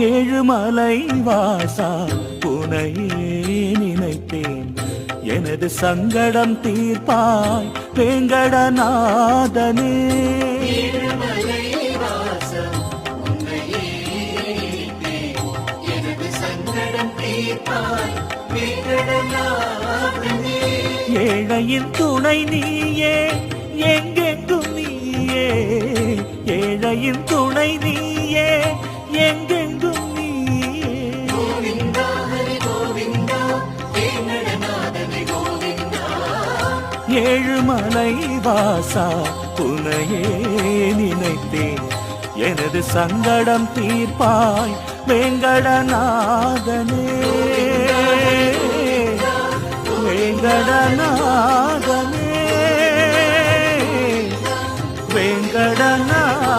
ஏழுமலை வாசா உனையே நினைத்தேன், எனது சங்கடம் தீர்ப்பாய் வேங்கடநாதனே. ஏழையின் துணை நீயே, எங்கெங்கும் நீயே, ஏழையின் துணை நீயே, எங்கெங்கும் நீயே. ஏழுமலை வாசா உனையே நினைத்தேன், எனது சங்கடம் தீர்ப்பாய் வேங்கடநாதனே. வேங்கடநாதனே, வேங்கடநாதனே.